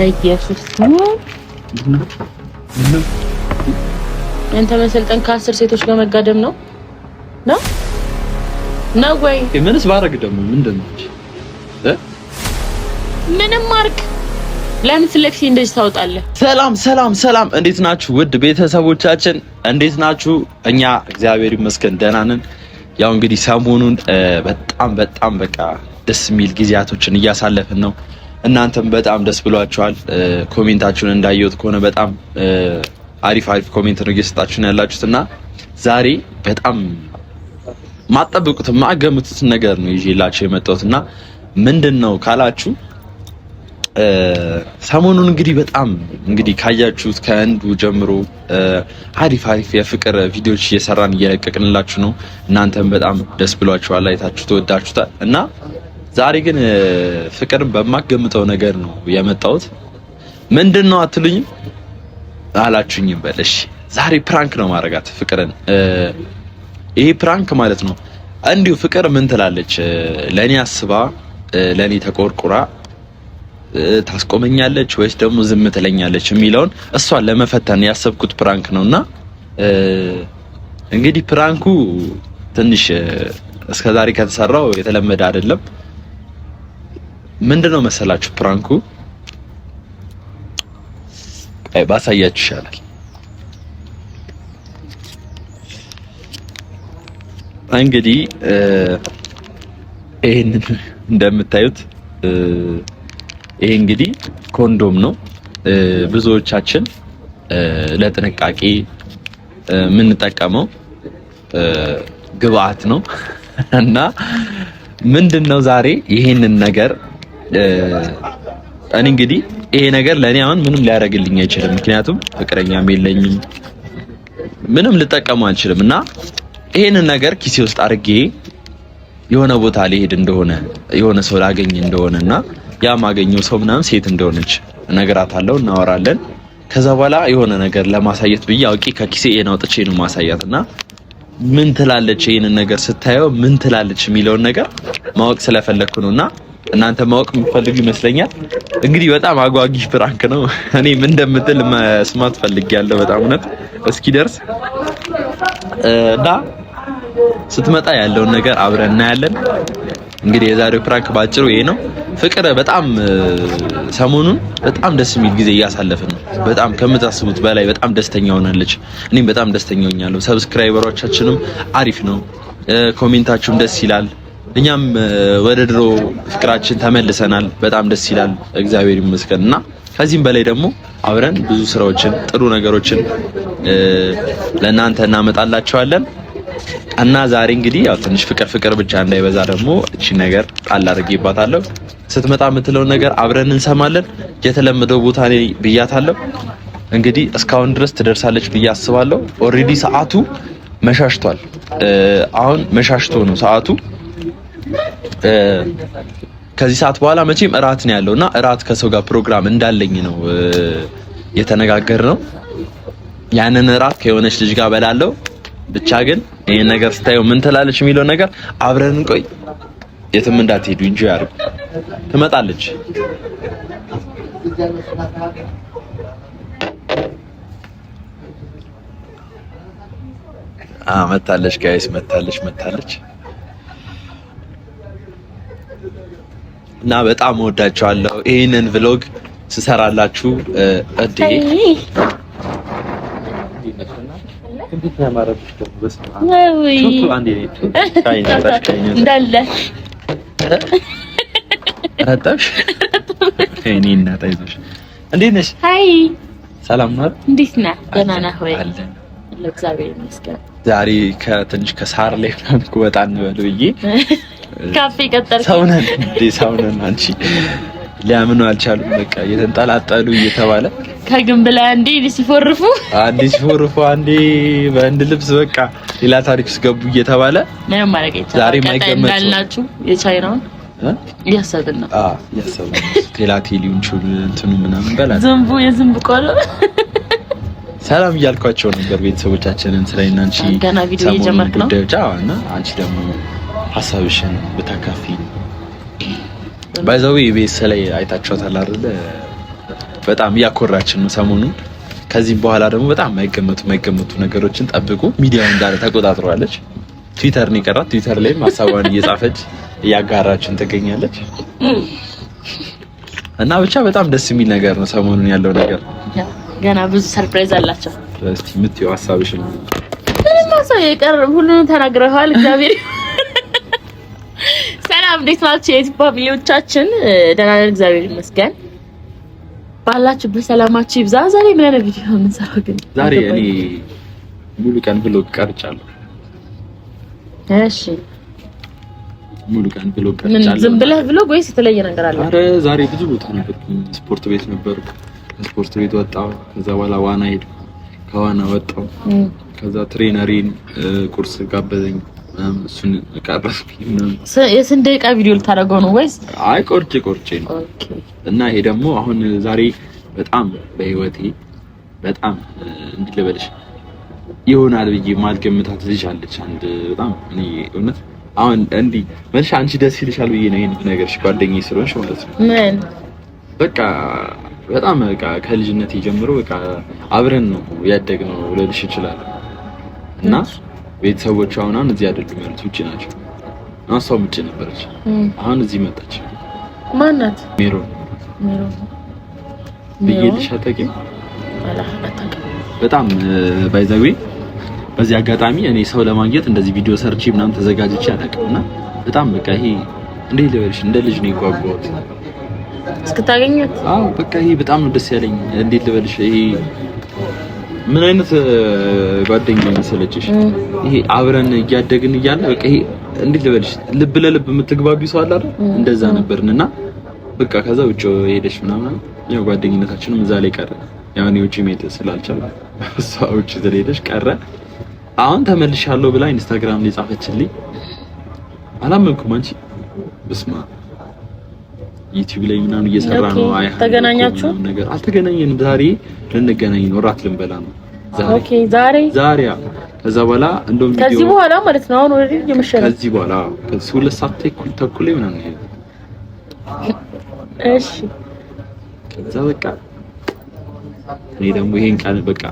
ኢየሱስ አንተ መሰልጠን ከ10 ሴቶች ጋር መጋደም ነው ወይ? ምንስ ባረግ ደግሞ ምንድነው? ምንም ማርክ ለምን ፍሌክሲ እንደዚህ ታውጣለህ? ሰላም እንዴት ናችሁ ውድ ቤተሰቦቻችን? እንዴት ናችሁ? እኛ እግዚአብሔር ይመስገን ደህና ነን። ያው እንግዲህ ሰሞኑን በጣም በቃ ደስ የሚል ጊዜያቶችን እያሳለፍን ነው። እናንተም በጣም ደስ ብሏችኋል። ኮሜንታችሁን እንዳየሁት ከሆነ በጣም አሪፍ ኮሜንት ነው እየሰጣችሁን ያላችሁትና ዛሬ በጣም ማጠብቁት ማገምቱት ነገር ነው ይዤላችሁ የመጣሁትና ምንድነው ካላችሁ ሰሞኑን እንግዲህ በጣም ካያችሁት ከእንዱ ጀምሮ አሪፍ የፍቅር ቪዲዮዎች እየሰራን እየለቀቅንላችሁ ነው። እናንተም በጣም ደስ ብሏችኋል፣ አይታችሁ ተወዳችሁታል እና ዛሬ ግን ፍቅርን በማገምተው ነገር ነው የመጣሁት። ምንድነው አትሉኝም አላችሁኝም? በለሽ ዛሬ ፕራንክ ነው ማረጋት ፍቅርን። ይሄ ፕራንክ ማለት ነው እንዲሁ ፍቅር ምን ትላለች ለኔ አስባ ለኔ ተቆርቁራ ታስቆመኛለች ወይስ ደግሞ ዝም ትለኛለች የሚለውን እሷን ለመፈተን ያሰብኩት ፕራንክ ነውና እንግዲህ ፕራንኩ ትንሽ እስከዛሬ ከተሰራው የተለመደ አይደለም። ምንድነው መሰላችሁ ፕራንኩ ባሳያችሁ ይሻላል። እንግዲህ ይሄንን እንደምታዩት ይሄ እንግዲህ ኮንዶም ነው። ብዙዎቻችን ለጥንቃቄ የምንጠቀመው ግብአት ነው እና ምንድነው ዛሬ ይሄንን ነገር እኔ እንግዲህ ይሄ ነገር ለኔ አሁን ምንም ሊያደርግልኝ አይችልም። ምክንያቱም ፍቅረኛም የለኝም፣ ምንም ልጠቀመው አልችልም እና ይሄንን ነገር ኪሴ ውስጥ አድርጌ የሆነ ቦታ ሊሄድ እንደሆነ የሆነ ሰው ላገኝ እንደሆነና ያ ማገኘው ሰው ምናምን ሴት እንደሆነች ነገራታለሁ፣ እናወራለን። ከዛ በኋላ የሆነ ነገር ለማሳየት ብዬ አውቄ ከኪሴ ይሄን አውጥቼ ነው ማሳያትና ምን ትላለች ይሄንን ነገር ስታየው ምን ትላለች የሚለውን ነገር ማወቅ ስለፈለኩ ነውና እናንተ ማወቅ የምትፈልጉ ይመስለኛል። እንግዲህ በጣም አጓጊ ፕራንክ ነው። እኔ ምን እንደምትል መስማት ፈልጌያለሁ በጣም እውነት እስኪደርስ እና ስትመጣ ያለውን ነገር አብረን እናያለን። እንግዲህ የዛሬው ፕራንክ ባጭሩ ይሄ ነው። ፍቅር በጣም ሰሞኑን በጣም ደስ የሚል ጊዜ እያሳለፍን ነው። በጣም ከምታስቡት በላይ በጣም ደስተኛ ሆናለች። እኔም በጣም ደስተኛ ሆኛለሁ። ሰብስክራይበሮቻችንም አሪፍ ነው፣ ኮሜንታችሁም ደስ ይላል። እኛም ወደ ድሮ ፍቅራችን ተመልሰናል። በጣም ደስ ይላል፣ እግዚአብሔር ይመስገን እና ከዚህም በላይ ደግሞ አብረን ብዙ ስራዎችን ጥሩ ነገሮችን ለእናንተ እናመጣላችኋለን እና ዛሬ እንግዲህ ያው ትንሽ ፍቅር ብቻ እንዳይበዛ ደግሞ እቺ ነገር ጣል አድርጌባታለሁ። ስትመጣ የምትለውን ነገር አብረን እንሰማለን። የተለመደው ቦታ ላይ ብያታለሁ። እንግዲህ እስካሁን ድረስ ትደርሳለች ብዬ አስባለሁ። ኦሬዲ ሰዓቱ መሻሽቷል። አሁን መሻሽቶ ነው ሰዓቱ። ከዚህ ሰዓት በኋላ መቼም እራት ነው ያለውና እራት ከሰው ጋር ፕሮግራም እንዳለኝ ነው የተነጋገርነው። ያንን እራት ከሆነች ልጅ ጋር በላለው። ብቻ ግን ይሄን ነገር ስታየው ምን ትላለች የሚለው ነገር አብረን እንቆይ። የትም እንዳትሄዱ እንጂ ያርጉ። ትመጣለች። መታለች ጋይስ፣ መታለች እና በጣም ወዳችኋለሁ። ይሄንን vlog ስሰራላችሁ እንዴት ነው ያማረብሽ ደግሞ በስመ አብ ሹቱ አንዴ እንዳለ ረጣሽ እኔ እናት አይዞሽ። እንዴት ነሽ? ሃይ ሰላም ነው። እንዴት ነህ? ደህና ነህ ወይ? ለእግዚአብሔር ይመስገን። ዛሬ ከትንሽ ከሳር ላይ ፍራንክ ወጣ እንበል ብዬ ካፌ ቀጠርኩ። ሰውነን አንቺ ሊያምኑ አልቻሉም። በቃ እየተንጠላጠሉ እየተባለ ከግንብ ላይ አንዴ ሲፎርፉ አንዴ በአንድ ልብስ በቃ ሌላ ታሪክ ውስጥ ገቡ እየተባለ ምንም ማድረግ አይቻልም። ዛሬ ማይገመት እንዳልናችሁ የቻይናውን እያሰብን ነው። እያሰብን ቴላቴሊውን ቹል እንትኑ ምናምን በላ የዝንቡ ቆሎ ሰላም እያልኳቸው ነበር ቤተሰቦቻችንን ስለና አንቺ ገና ቪዲዮ እየጀመርክ ነው እና አንቺ ደግሞ ሐሳብሽን ብታካፊ ባይዘው ኢቢኤስ ላይ አይታችኋታል አይደል? በጣም እያኮራችን ነው ሰሞኑን። ከዚህም በኋላ ደግሞ በጣም የማይገመቱ ነገሮችን ጠብቁ። ሚዲያውን እንዳለ ተቆጣጥሯለች። ትዊተር ነው የቀራት። ትዊተር ላይም ሀሳቧን እየጻፈች እያጋራችን ትገኛለች። እና ብቻ በጣም ደስ የሚል ነገር ነው ሰሞኑን ያለው ነገር። ገና ብዙ ሰርፕራይዝ አላቸው። እስቲ የምትይው ሀሳብሽ ነው? ማሳየ የቀረ ሁሉንም ተናግረዋል። እግዚአብሔር ሰላም፣ እንዴት ናችሁ የዩቲዩብ ፋሚሊዎቻችን? ደህና ነን እግዚአብሔር ይመስገን። ባላችሁበት ሰላማችሁ ይብዛ። ዛሬ ምን አይነት ቪዲዮ ነው የምንሰራው ግን? ዛሬ እኔ ሙሉ ቀን ብሎግ ቀርጫለሁ። እሺ ሙሉ ቀን ብሎግ ቀርጫለሁ። ዝም ብለህ ብሎግ ወይስ የተለየ ነገር አለ? አረ ዛሬ ብዙ ቦታ ነበርኩኝ። ስፖርት ቤት ነበርኩ። ከስፖርት ቤት ወጣሁ። ከዛ በኋላ ዋና ሄድኩ። ከዋና ወጣሁ። ከዛ ትሬነሪን ቁርስ ጋበዘኝ። እሱን ቀረስኩኝ። የስንት ደቂቃ ቪዲዮ ልታደርገው ነው ወይስ? አይ ቆርጬ ነው። ኦኬ። እና ይሄ ደግሞ አሁን ዛሬ በጣም በህይወቴ በጣም እንዲለበልሽ ይሆናል ብዬ ማልገምታት ልጅ አለች። አንድ በጣም እኔ እውነት አሁን እንዲህ መልሽ አንቺ ደስ ይልሻል ብዬ ነው ይሄን ነገርሽ ጓደኛዬ ስለሆንሽ ማለት ነው። ምን በቃ በጣም በቃ ከልጅነቴ ጀምሮ በቃ አብረን ነው ያደግነው ልልሽ ይችላል። እና ቤተሰቦቿ አሁን እዚህ አይደሉም ያሉት ውጪ ናቸው። እሷም ውጪ ነበረች። አሁን እዚህ መጣች። ማናት? ሜሮን ብዬሽ አታውቂም? በጣም ባይዘዌ በዚህ አጋጣሚ እኔ ሰው ለማግኘት እንደዚህ ቪዲዮ ሰርቼ ምናምን ተዘጋጅቼ አላውቅምና በጣም በቃ ይሄ እንዴ ልበልሽ እንደ ልጅ ነው የጓጓሁት እስክታገኛት። አዎ በቃ ይሄ በጣም ነው ደስ ያለኝ። እንዴት ልበልሽ ይሄ ምን አይነት ጓደኛ መሰለችሽ? ይሄ አብረን እያደግን እያለ በቃ ይሄ እንዴት ልበልሽ ልብ ለልብ የምትግባቢው ሰው አለ አይደል? እንደዛ ነበርንና በቃ ከዛ ውጭ ሄደሽ ምናምን ያው ጓደኝነታችንም እዛ ላይ ቀረ። ያው እኔ ውጪ መሄድ ስላልቻለ እሷ ውጪ ስለሄደሽ ቀረ። አሁን ተመልሻለሁ ብላ ኢንስታግራም ላይ ጻፈችልኝ። አላመንኩም። አንቺ በስማ ዩቲዩብ ላይ ምናምን እየሰራ ነው። አይ ተገናኛችሁ? ነገር አልተገናኘንም። ዛሬ ልንገናኝ ነው፣ እራት ልንበላ ነው ዛሬ። ኦኬ ዛሬ ከዛ በኋላ እንደውም ቪዲዮ ከዚህ በኋላ ማለት ነው። አሁን ወሬ እየመሸነ ከዚህ በኋላ ከዚህ 2 ሰዓት ተኩል ምናምን ይሄ እሺ። ከዛ በቃ እኔ ደግሞ ይሄን ቃል በቃ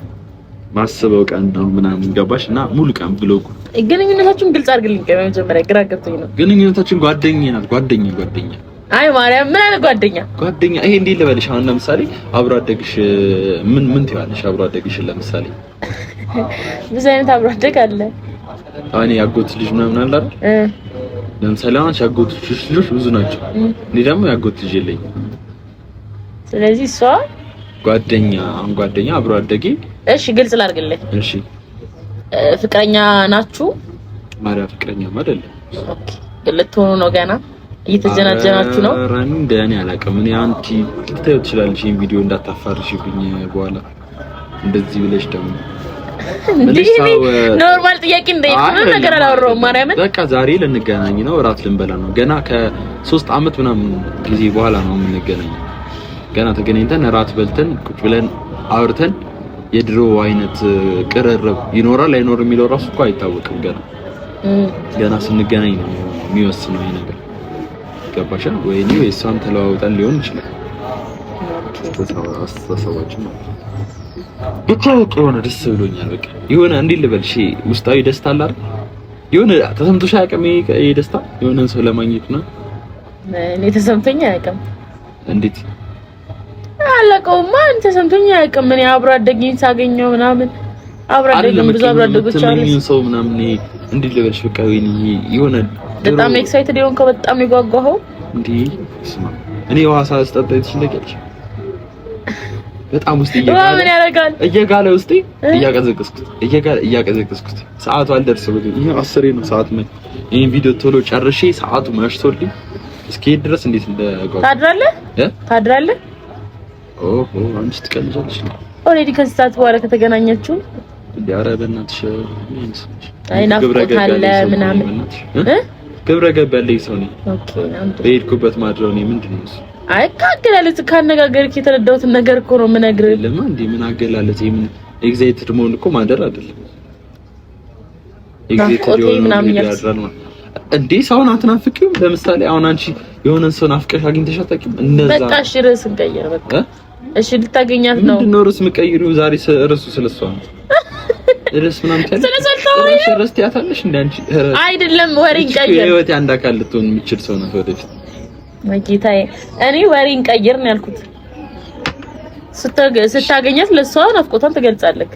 ማስበው ቀን ነው ምናምን ገባሽ? እና ሙሉ ቀን ብሎግ ግንኙነታችሁን ግልጽ አድርግልኝ። ከመጀመሪያ ግራ ገብቶኝ ነው። ግንኙነታችን ጓደኛ ናት። ጓደኛ አይ ማርያም፣ ምን አይነት ጓደኛ? ይሄ እንዴ ልበልሽ? አሁን ለምሳሌ አብሮ አደግሽ ምን ትይዋለሽ? አብሮ አደግሽ ለምሳሌ ብዙ አይነት አብሮ አደግ አለ። አሁን ያጎት ልጅ ምናምን አለ አይደል? ለምሳሌ አሁን ያጎት ልጆች ብዙ ናቸው። እኔ ደግሞ ያጎት ልጅ የለኝም። ስለዚህ እሷ ጓደኛ አብሮ አደጌ። እሺ ግልጽ ላድርግልህ። እሺ ፍቅረኛ ናችሁ? ማርያም ፍቅረኛ አይደለም። ኦኬ ልትሆኑ ነው? ገና እየተጀናጀናችሁ ነው? ራኒ እንደኔ አላውቅም። እኔ አንቺ ልታዩ ትችላለሽ ይሄን ቪዲዮ እንዳታፋርሽብኝ በኋላ እንደዚህ ብለሽ ደግሞ ኖርማል ጥያቄ እንደይሆነ ነገር አላወራሁም። ማርያምን በቃ ዛሬ ልንገናኝ ነው፣ እራት ልንበላ ነው። ገና ከ3 አመት ምናምን ጊዜ በኋላ ነው የምንገናኘው። ገና ተገናኝተን እራት በልተን ቁጭ ብለን አውርተን የድሮ አይነት ቅርርብ ይኖራል አይኖር የሚለው ራሱ እኮ አይታወቅም። ገና ስንገናኝ ነው የሚወስነው ይሄ ነገር። ገባሽ ወይ? ነው እሷን ተለዋውጠን ሊሆን ይችላል አስተሳሰባችን ነው። ብቻ የሆነ ደስ ብሎኛል። በቃ የሆነ እንዴት ልበልሽ ውስጣዊ ደስታ አለ አይደል? የሆነ ተሰምቶሽ አያውቅም? ይሄ ደስታ የሆነን ሰው ለማግኘት ነው። እኔ ተሰምቶኝ አያውቅም። እንዴት አላውቀውማ። አንተ ተሰምቶኝ አያውቅም። እኔ አብሮ አደገኝ ሳገኘው ምናምን አብሮ አደገኝ ብዙ አብሮ አደጎች አሉ ሰው ምናምን እንዴት ልበልሽ በቃ የሆነ በጣም ኤክሳይትድ የሆንከው በጣም የጓጓኸው እንዴ? እኔ ውሃ ሳስጠጣ ትችላለሽ። በጣም ውስጥ ምን ያደርጋል? እየጋለ ውስጥ እያቀዘቅዝኩት ሰዓቱ አልደርስ ብሎ ይሄ 10 ነው ሰዓት ምን ይሄን ቪዲዮ ቶሎ ጨርሼ ሰዓቱ መሽቶልኝ እስኪሄድ ድረስ እንዴት እንደጓጓ ታድራለህ? ኦሆ አንቺ ትቀልጃለሽ። ኦሬዲ ከሰዓት በኋላ ከተገናኛችሁ ዲያራ በእናትሽ አይናፍቆታል ምናምን ግብረ ገብ ያለኝ ሰው ነኝ። ኦኬ በሄድኩበት ማድረው ነው ምንድነው እሱ? አይ ካገላለጽ ካነጋገርክ የተረዳሁትን ነገር እኮ ነው የምነግርህ። ለማ እንዴ ምን አገላለጽ? ምን ኤግዛይትድ መሆን እኮ ማደር አይደለም። ኤግዛይትድ የሆነ ምናምን ያድራል ማለት እንዴ ሰውን አትናፍቂውም? ለምሳሌ አሁን አንቺ የሆነን ሰው ናፍቀሽ አግኝተሽ አታውቂም? እንደዛ በቃ እሺ፣ ርዕስ እንቀይር በቃ። እሺ ልታገኛት ነው? ምንድን ነው ርዕስ የምትቀይሪው? ዛሬ ርዕሱ ስለሷ ነው። ርዕስ ምናምን ታለሽ ርዕስ ትያታለሽ እንደ አንቺ አይደለም። ወሬ እንቀይር። ህይወት አንድ አካል ልትሆን የሚችል ሰው ነው ወደፊት። ጌታዬ እኔ ወሬ እንቀይር ነው ያልኩት። ስታገኛት ለሷ ናፍቆቷን ትገልጻለህ።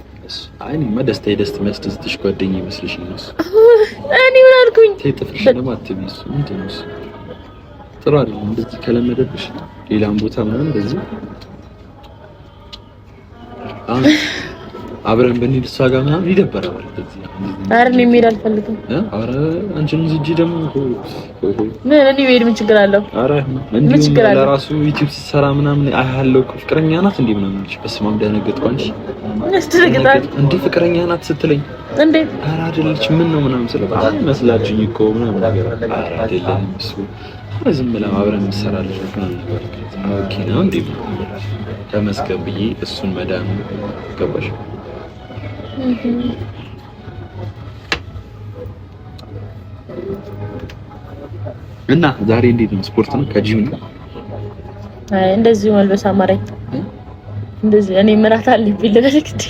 አይ እኔማ ደስታዬ የሚያስደስትሽ ጓደኛዬ ይመስልሽ ነው እሱ። እኔ ምን አልኩኝ? ተይጥፍሽ ለማትቢ እሱ ምንድን ነው እሱ? ጥሩ አይደለም እንደዚህ ከለመደብሽ ሌላም ቦታ ምናምን እንደዚህ አብረን ብንሄድ እሷ ጋር ምናምን ይደበራል ማለት እዚህ። ኧረ እኔ መሄድ አልፈልግም። ኧረ አንቺን እዚህ ደግሞ ምን እኔ መሄድ ምን ችግር አለው? ኧረ እንዲሁ ለራሱ ዩቲዩብ ሲሰራ ምናምን አይሃለው እኮ ፍቅረኛ ናት እንዴ ምናምን ልጅ በስመ አብ ደነገጥኩ። አንቺ አስተረግጣል እንዴ ፍቅረኛ ናት ስትለኝ እንዴ ኧረ አይደለች ምን ነው ምናምን ስለባል መስላችኝ እኮ ምናምን ነገር ኧረ አይደለም እሱ ዝም ብለን አብረን እንሰራለን ምናምን ነገር ኦኬ ነው እንዴ ተመስገን ብዬ እሱን መዳን ገባሽ? እና ዛሬ እንዴት ነው? ስፖርት ነው ከጂም ነው? አይ እንደዚህ መልበስ አማረኝ። እንደዚህ እኔ ምራት አለብኝ ለለክት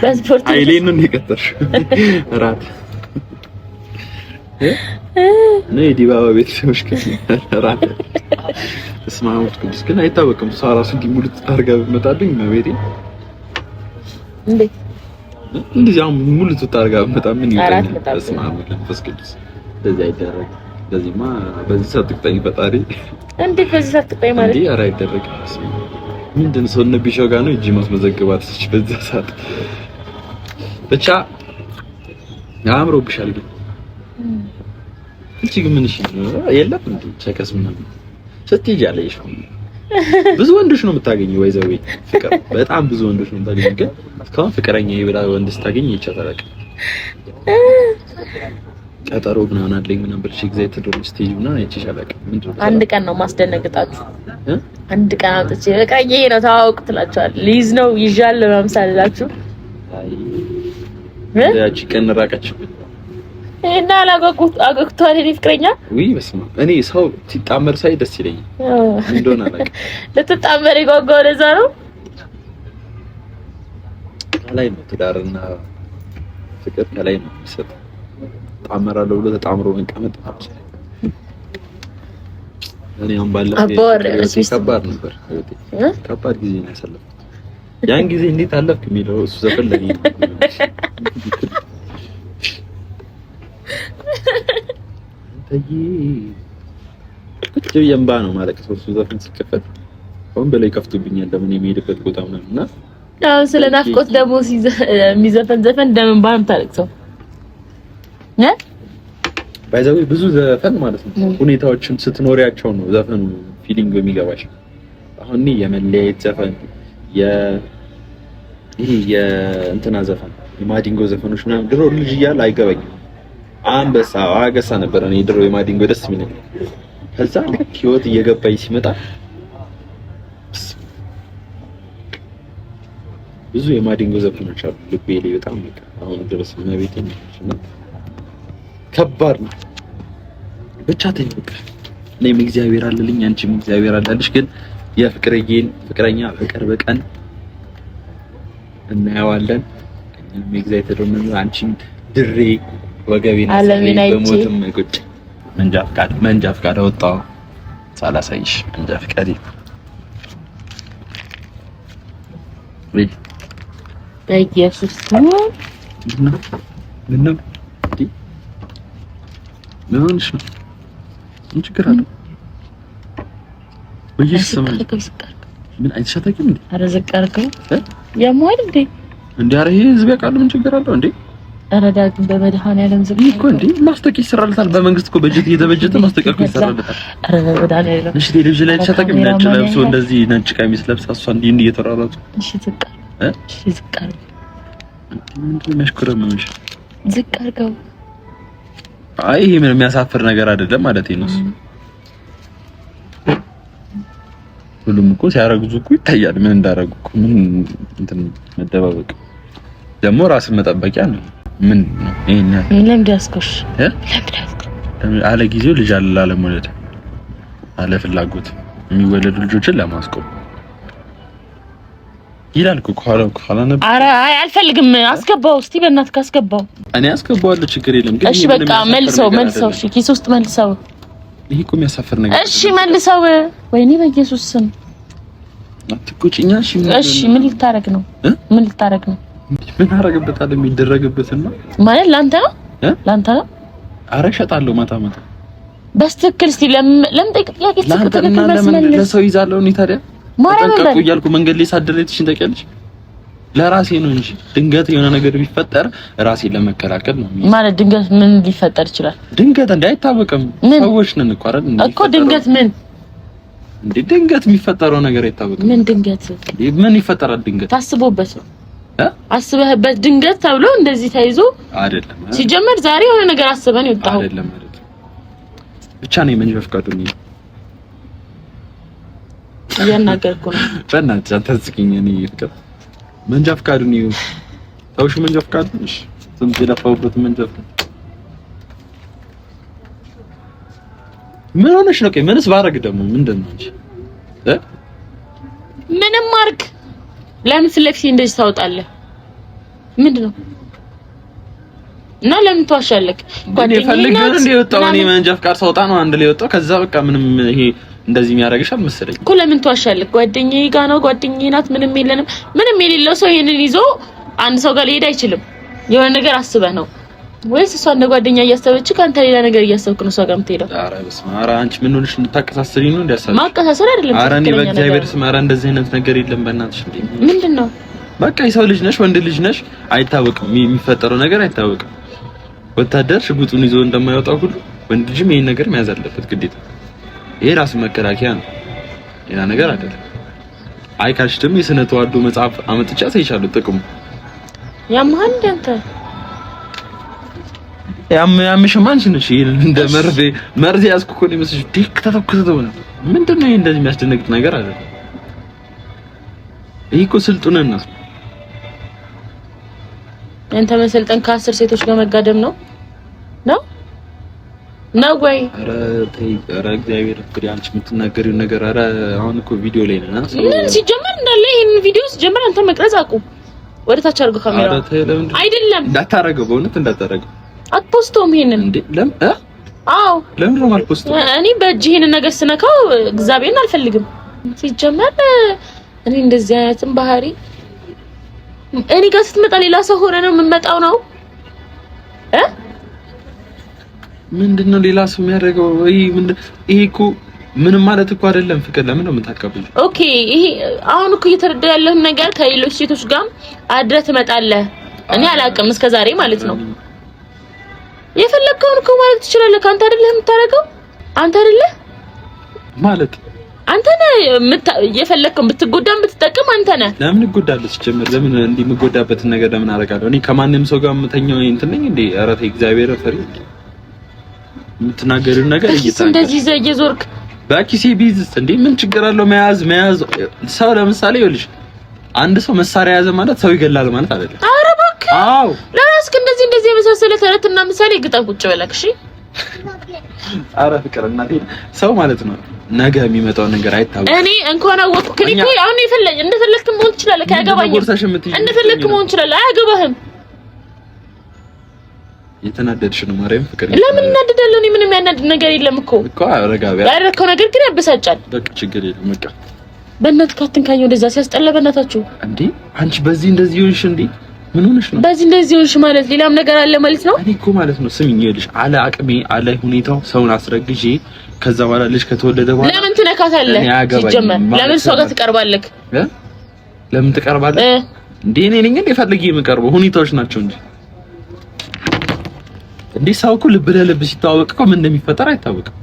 በስፖርት አይሌን ነው የቀጠርሽ ራት ነው የዲባባ ቤተሰቦች ከራት እስማውት ቅዱስ ግን አይታወቅም። እሷ ራሱ እንዲህ ሙሉ ታርጋ ብትመጣብኝ ነው ቤቴ እንደዚህ አሁን ሙሉ ታርጋ ብትመጣ ምን ይሆናል? እስማውት መንፈስ ቅዱስ እንደዚህ አይደረግም። እንደዚህማ በዚህ ሰዓት ትቅጠኝ ፈጣሪ እንዴት በዚህ ሰዓት ትቅጠኝ ማለት እንዴ? ኧረ አይደረግም። ምንድን ሰው እነ ቢሾው ጋር ነው እጂ ማስመዘግባት እሺ። በዛ ሰዓት ብቻ አምሮብሻል ግን እቺ ግን ምን እሺ የለም እንዴ ቸከስ ምናምን ስትሄጂ አለሽ ብዙ ወንዶች ነው የምታገኘው። ወይዘው ፍቅር በጣም ብዙ ወንዶች ነው የምታገኘው። ግን እስካሁን ፍቅረኛ ይብላ ወንድ ስታገኝ ይቻላል። ቀጠሮ ምናምን አለኝ ምናምን ብለሽ ኤግዛይትድ ሆነሽ ስትሄጂና ይቻላል። ምንድነው አንድ ቀን ነው ማስደነግጣችሁ። አንድ ቀን አውጥቼ ፍቅረኛዬ ነው ታውቅ ትላችኋል። ሊዝ ነው ይዣል ለማምሳላችሁ ያቺ ቀን ራቀችው እና አገግቷል እኔ ፍቅረኛ ወይ በስማ እኔ ሰው ሲጣመር ሳይ ደስ ይለኛል። እንደሆነ አላውቅም። ለተጣመረ የጓጓው ለዛ ነው። ከላይ ነው ትዳርና ፍቅር ከላይ ነው የሚሰጠው። ጣመራለሁ ብሎ ተጣምሮ መቀመጥ እኔ አሁን ባለፈው ከባድ ነበር። ከባድ ጊዜ ነው ያሳለፍኩት። ያን ጊዜ እንዴት አለፍክ የሚለው እሱ ዘፈን ለኔ ቁጭ ብዬ እምባ ነው ማለት ነው። እሱ ዘፈን ሲከፈት አሁን በላይ ከፍቶብኛል። ለምን የሚሄድበት ቦታ ምናምን እና አሁን ስለ ናፍቆት ደግሞ የሚዘፈን ዘፈን እንደምን ባም ታለቅሰው ባይዘው ብዙ ዘፈን ማለት ነው ሁኔታዎችን ስትኖሪያቸው ነው ዘፈኑ ፊሊንግ የሚገባሽ። አሁን የመለያየት ዘፈን ይሄ የእንትና ዘፈን የማዲንጎ ዘፈኖች ምናምን ድሮ ልጅ እያለ አይገባኝም። አንበሳ አገሳ ነበር እኔ ድሮ የማዲንጎ ደስ የሚለኝ። ከዛ ልክ ህይወት እየገባኝ ሲመጣ ብዙ የማዲንጎ ዘፈኖች አሉ ልቤ ላይ በጣም አሁን ድረስ መቤቴ ነው። ከባድ ነው ብቻ ተይበቃ። እኔም እግዚአብሔር አለልኝ አንቺም እግዚአብሔር አለልሽ። ግን ፍቅረኛ በቅርብ ቀን እናየዋለን። እኛም ኤግዛይትድ ሆነን አንቺም ድሬ ወገቤና በሞትም ቁጭ መንጃ ፍቃድ አወጣሁ ሳላሳይሽ መንጃ ፍቃድ ወይ በኢየሱስ ምነው እንዴ ምን ሆነሽ ነው? ምን ችግር አለው? ወይስ ምን አይተሻታቂም እንዴ? ኧረ ዝቅ አድርገው ያሟል እንዴ? እንዴ ኧረ ይሄ ህዝብ ያውቃል። ምን ችግር አለው እንዴ? ኧረ ዳግም በመድኃኒዓለም ዝም እኮ እንዴ ማስታወቂያ ይሰራልታል። በመንግስት እኮ በጀት እየተበጀተ ማስታወቂያ እኮ ይሰራልታል። ኧረ በመድኃኒዓለም እሺ። ቴሌቪዥን ላይ አይተሻታቂም? ነጭ ለብሶ እንደዚህ ነጭ ቀሚስ ለብሳ እሷ እንዲህ እየተራራጡ እሺ ዝቅ እሺ ዝቅ አድርገው ምንድን ነው የሚያሽኮረመምሽ? ዝቅ አድርገው አይ ይሄ ምን የሚያሳፍር ነገር አይደለም ማለት ነው። ሁሉም እኮ ሲያረግዙ እኮ ይታያል ምን እንዳረጉ እኮ ምን እንትን መደባበቅ ደግሞ ራስን መጠበቂያ ነው። ምን ነው ይሄን ለምን ዳስኮሽ አለ ጊዜው ልጅ አለ ማለት አለ ፍላጎት የሚወለዱ ልጆችን ለማስቆም ይላል እኮ ኋላ ነበር። ኧረ አይ አልፈልግም። አስገባው እስቲ በእናትህ አስገባው። እኔ አስገባዋለሁ ችግር የለም ግን እሺ በቃ መልሰው እሺ ኪስ ውስጥ መልሰው። ይሄ እኮ የሚያሳፍር ነገር እሺ መልሰው። ወይኔ በኢየሱስ ስም አትቆጪኛ። እሺ ምን ልታረግ ነው? ምን ልታረግ ነው? ምን አረግበታለሁ? የሚደረግበትና ማለት ላንተ ነው ላንተ ነው። ኧረ እሸጣለሁ ማታ በስትክክል እስቲ ለምን ጥያቄ ትክክል ለምን ለሰው ይዛለሁ እኔ ታዲያ ተጠንቀቁ እያልኩ መንገድ ላይ ሳደረይትሽን ታውቂያለሽ። ለራሴ ነው እንጂ ድንገት የሆነ ነገር ቢፈጠር ራሴን ለመከላከል ነው። ማለት ድንገት ምን ሊፈጠር ይችላል? ድንገት እንዳይታወቅም ሰዎች ነን እኮ አይደል እኮ ድንገት ምን እንዴ ድንገት የሚፈጠረው ነገር አይታወቅም። ምን ድንገት ምን ይፈጠራል? ድንገት ታስቦበት ነው አስበህበት ድንገት ተብሎ እንደዚህ ተይዞ አይደለም። ሲጀመር ዛሬ የሆነ ነገር አስበን ይወጣው አይደለም ብቻ ነው መንጃ ፈቃዱን እያናገርኩ ነው። በእናትሽ አታስቂኝ። እኔ ፍቅር መንጃ ፈቃዱን ታውሽ መንጃ ፈቃዱን እሺ ስንት የለፋውበት መንጃ ፈቃድ ምን ሆነሽ ነው? ምንስ ባረግ ደግሞ ምንድነው እንጂ ምንም ማርክ ለምን ስለክሲ እንደዚህ ታወጣለህ? ምንድነው? እና ለምን ተዋሻለክ? ጓደኛዬ ፈልገህ እንደ ወጣው እኔ መንጃ ፈቃድ ሳውጣ ነው አንድ ላይ ወጣው። ከዛ በቃ ምንም ይሄ እንደዚህ የሚያደርግሽ አልመሰለኝ እኮ። ለምን ተዋሻለክ? ጓደኛዬ ጋር ነው ጓደኛዬ ናት። ምንም የለንም። ምንም የሌለው ሰው ይሄንን ይዞ አንድ ሰው ጋር ሊሄድ አይችልም። የሆነ ነገር አስበህ ነው ወይስ እሷ እንደ ጓደኛ እያሰበች ካንተ ሌላ ነገር እያሰብክ ነው እሷ ጋር የምትሄደው? ኧረ በስመ አብ! ኧረ አንቺ ምን ሆነሽ እንድታቀሳስሪ ነው እንዲያሰብሽ? ማቀሳሰር አይደለም። ኧረ እኔ በእግዚአብሔር ስም ኧረ እንደዚህ አይነት ነገር የለም በእናትሽ። እንዴ ምንድነው? በቃ የሰው ልጅ ነሽ፣ ወንድ ልጅ ነሽ፣ አይታወቅም። የሚፈጠረው ነገር አይታወቅም። ወታደር ሽጉጡን ይዞ እንደማይወጣው ሁሉ ወንድ ልጅም ይሄን ነገር መያዝ አለበት ግዴታ። ይሄ ራስ መከላከያ ነው፣ ሌላ ነገር አይደለም። አይ ካልሽ ደግሞ የስነ ተዋልዶ መጽሐፍ አመጥቻ ሳይቻሉ ጥቅሙ ያማን ደንተ ያምሽማ አንቺ ነሽ። ይሄን እንደ መርዝ ያዝኩ እኮ ነው መስሽ ዲክ ተተኩሰው ነው። ምንድነው ይሄ እንደዚህ የሚያስደነግጥ ነገር አይደለም። ይሄ እኮ ስልጡንና አንተ መሰልጠን ከ10 ሴቶች ጋር መጋደም ነው ወይ? ኧረ ተይ፣ ኧረ እግዚአብሔር ፍቅር አንቺ የምትናገሪው ነገር ኧረ አሁን እኮ ቪዲዮ ላይ ነና ምን ሲጀመር እንዳለ ይሄን ቪዲዮ ሲጀመር አንተ መቅረጽ አቁም። ወደ ታች አድርገው ካሜራው። ኧረ ተይ፣ ለምን አይደለም እንዳታረገው፣ በእውነት እንዳታረገው። አትፖስቶም ይሄንን እንዴ? ለምን አዎ፣ ለምን ነው የማልፖስተው? እኔ በእጅ ይሄንን ነገር ስነካው እግዚአብሔርን አልፈልግም። ሲጀመር እኔ እንደዚህ አይነትም ባህሪ እኔ ጋር ስትመጣ ሌላ ሰው ሆነ ነው የምመጣው ነው ምንድነው ሌላ ሰው የሚያደርገው? ይሄ እኮ ምንም ማለት እኮ አይደለም ፍቅር። ለምን ነው የምታቀበለው? ኦኬ ይሄ አሁን እኮ እየተረዳ ያለህ ነገር ከሌሎች ሴቶች ጋር አድረህ ትመጣለህ። እኔ አላውቅም እስከዛሬ ማለት ነው። የፈለግከውን እኮ ማለት ትችላለህ። አንተ አይደለህ የምታረገው? አንተ አይደለህ ማለት አንተ ነህ የፈለግከውን ብትጎዳም ብትጠቀም አንተ ነህ። ለምን እጎዳለሁ? ሲጀምር ለምን እንዲህ የምጎዳበትን ነገር ለምን አደርጋለሁ? እኔ ከማንም ሰው ጋር የምተኛው እንትን ነኝ እንዴ? ኧረ ተይ እግዚአብሔር ፈሪ። የምትናገሪው ነገር እንደዚህ እየዞርክ በኪሴ ቢዝስ እንዴ ምን ችግር አለው? መያዝ ሰው ለምሳሌ ይኸውልሽ አንድ ሰው መሳሪያ ያዘ ማለት ሰው ይገላል ማለት አይደለም። ኧረ እባክህ አዎ፣ ለራስህ እንደዚህ የመሳሰለ ተረትና ምሳሌ ግጣም ቁጭ በለክ እሺ። ኧረ ፍቅር እናቴ ሰው ማለት ነው ነገ የሚመጣው ነገር አይታወቅም። እኔ እንኳን አወቅኩ እኮ አሁን እንደፈለክ መሆን ትችላለህ። ካያገባኝ እንደፈለክ መሆን ትችላለህ። አያገባህም። የተናደድሽ ነው ማርያም ፍቅር። ለምን እናደዳለሁ? እኔ ምንም ያናድድ ነገር የለም እኮ አረጋቢያ ያደረከው ነገር ግን ያበሳጫል። በቃ ችግር የለም በቃ በእናትህ ካትንካኝ ወደዛ ሲያስጠላ በእናታችሁ። እንዴ አንቺ በዚህ እንደዚህ ሆንሽ እንዴ? ምን ሆነሽ ነው? በዚህ እንደዚህ ሆንሽ ማለት ሌላም ነገር አለ ማለት ነው? እኔ እኮ ማለት ነው ስሚኝ፣ ይኸውልሽ አለ አቅሜ አለ ሁኔታው ሰውን አስረግዤ ከዛ በኋላ ልጅ ከተወለደ በኋላ ለምን ትነካታለህ? ሲጀመር ለምን ሰው ጋር ትቀርባለህ? ለምን ትቀርባለህ እንዴ? እኔ ነኝ እንዴ ፈልጌ የምቀርበው? ሁኔታዎች ናቸው እንጂ እንዴ ሰው እኮ ልብ ለልብ ሲተዋወቅ እኮ ምን እንደሚፈጠር አይታወቅም።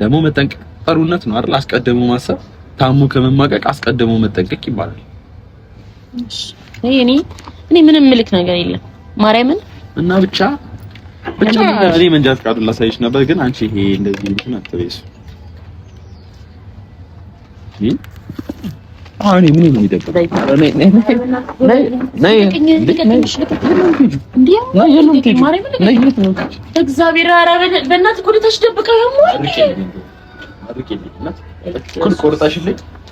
ደግሞ መጠንቀቅ ጥሩነት ነው አይደል? አስቀድሞ ማሰብ፣ ታሙ ከመማቀቅ አስቀድሞ መጠንቀቅ ይባላል። እኔ ምንም ምልክ ነገር የለም ማርያምን እና ብቻ እኔ መንጃ ፈቃዱን ላሳይሽ ነበር ግን አንቺ ይሄ እንደዚህ እንትን አትበይስ። አሁን ምን ይደብር? እግዚአብሔር ኧረ በእናትህ እኮ ተሽደብቀህ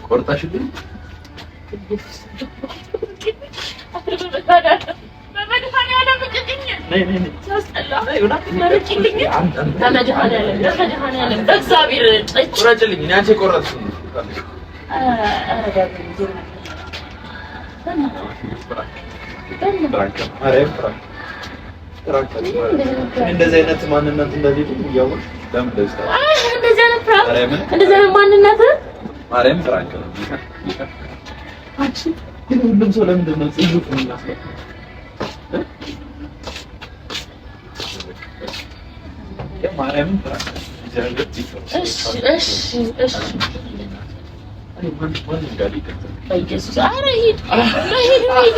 ቆርጣሽልኝ እንደዚህ አይነት ማንነት እንደዚህ እያወቅሽ ለምን ደስታ እንደዚህ አይነት ፍራንክ እንደዚህ አይነት ማንነት ማርያም ፍራንክ ነው። አንቺ ግን ሁሉም ሰው ለምንድን ነው ጽዩፍ የሚያስለው? ማርያም ፍራንክ እሺ በኢየሱስ ኧረ ሂድ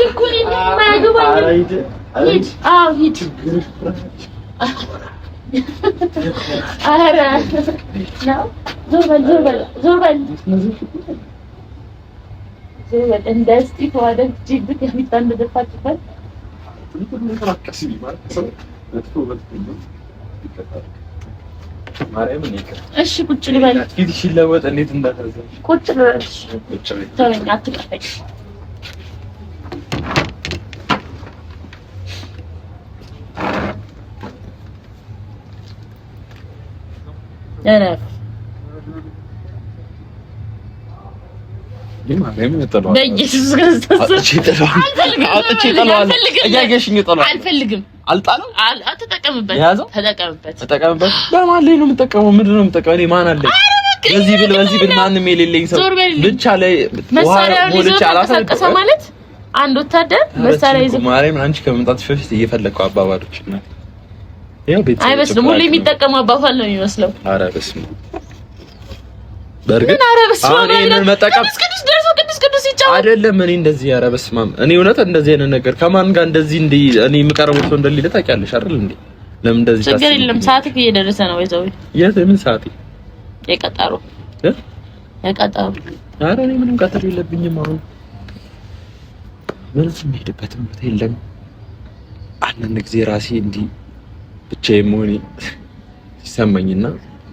እኮ እኔን የማያገባኝ ሂድ። አዎ ሂድ። ኧረ ዞር በል እንደ እስጢፋ ደፍቼብህ የሚጣ እንደደፋችበት እሺ ቁጭ ልበል። ፊትሽ ይለወጥ እንዴት እንዳታዘኝ ቁጭ ልበል። ተወኝ፣ አትቀፈኝ። በኢየሱስ ክርስቶስ አልፈልግም። አልጣለው አትጠቀምበት። ተጠቀምበት። በማን ላይ ነው የምጠቀመው? ምንድን ነው የምጠቀመው? እኔ ማን አለኝ? በዚህ ብል ማንም የሌለኝ ሰው ብቻ ላይ መሳሪያውን ይዞ ተንቀሳቀሰ ማለት አንድ ወታደር መሳሪያ ይዞ ማርያም፣ አንቺ ከመምጣትሽ በፊት እየፈለግከው አባባሎች እና አይመስልም። ሁሌ የሚጠቀመው አባባል ነው የሚመስለው። ኧረ በስመ አብ በርግጥ አሁን ይሄንን መጠቀም ቅዱስ ይጫወት አይደለም። እኔ እንደዚህ ኧረ በስመ አብ እኔ እውነት እንደዚህ አይነት ነገር ከማን ጋር እንደዚህ እኔ የምቀርበው ሰው እንደሌለ ታውቂያለሽ አይደል እንዴ? ለምን እንደዚህ ታስቢ? ችግር የለም። ሰዓትህ እየደረሰ ነው። ይዘው የምን ሰዓት? የቀጠሮ ኧረ እኔ ምንም ቀጠሮ የለብኝም። አሁን ምንም የምሄድበትም ቦታ የለም። አንዳንድ ጊዜ ራሴ እንዲህ ብቻዬን መሆኔ ሲሰማኝና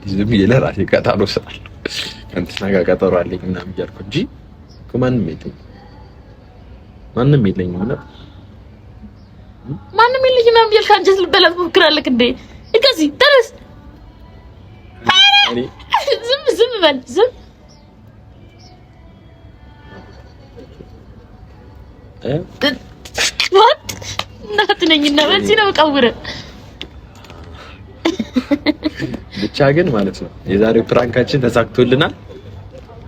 ዝም ብዬ ለራሴ ቀጠሮ እሰጣለሁ። እንትና ጋር ቀጠሮ አለኝ ምናምን እያልኩ እንጂ ማንም የለኝም እና ማንም የለኝም ምናምን እያልክ አንጀት ልበላት ትሞክራለህ እንዴ? እዚህ ተነስ። ዝም በል ዝም። እናት ነኝና በዚህ ነው የምቀውርህ። ብቻ ግን ማለት ነው የዛሬው ፕራንካችን ተሳክቶልናል።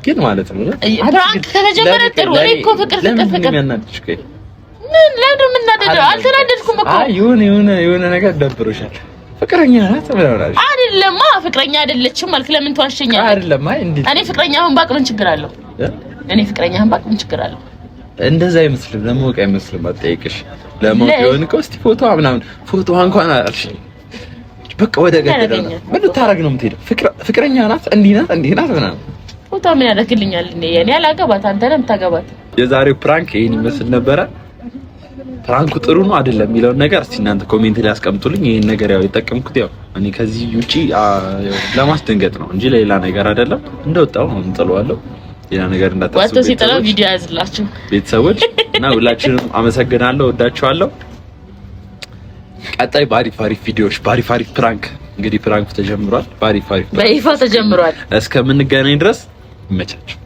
ግን ማለት ነው ፕራንክ ከተጀመረ ጥሩ። እኔ እኮ ፍቅር የሚያናድድሽ ቆይ ምን ለምን የምናደደው? አልተናደድኩም እኮ። አይ የሆነ ነገር ደብሮሻል። ፍቅረኛ ናት ብለውናል። አይደለማ ፍቅረኛ አይደለችም አልክ። ለምን ተዋሸኛለህ? አይደለም አይ እንዴ እኔ ፍቅረኛህን ባቅ ምን ችግር አለው? እኔ ፍቅረኛህን ባቅ ምን ችግር አለው? እንደዛ አይመስልም። ለማወቅ አይመስልም። አትጠይቅሽ ለማወቅ ይሆን እኮ እስቲ ፎቶዋ ምናምን ፎቶዋ እንኳን አላልሽኝ። በቃ ወደ ገደለው ነው። ምን ልታረግ ነው የምትሄደው? ፍቅረኛ ናት እንዲህ ናት ምናምን ፎቶ ምን ያደርግልኛል? እኔ አላገባት፣ አንተ ነህ የምታገባት። የዛሬው ፕራንክ ይሄን ይመስል ነበረ። ፕራንኩ ጥሩ ነው አይደለም የሚለውን ነገር እስቲ እናንተ ኮሜንት ላይ አስቀምጡልኝ። ይሄን ነገር ያው የጠቀምኩት ያው እኔ ከዚህ ውጪ ለማስደንገጥ ነው እንጂ ለሌላ ነገር አይደለም። እንደወጣው ነው እንጥለዋለሁ። ሌላ ነገር እንዳታስቡ። ወጥቶ ሲጠላው ቪዲዮ ያዝላችሁ ቤተሰቦች እና ሁላችንም አመሰግናለሁ፣ ወዳችኋለሁ። ቀጣይ ባሪፍ ቪዲዮዎች ባሪፍ ፕራንክ እንግዲህ ፕራንክ ተጀምሯል። ባሪፍ በይፋ ተጀምሯል። እስከምንገናኝ ድረስ ይመቻችሁ።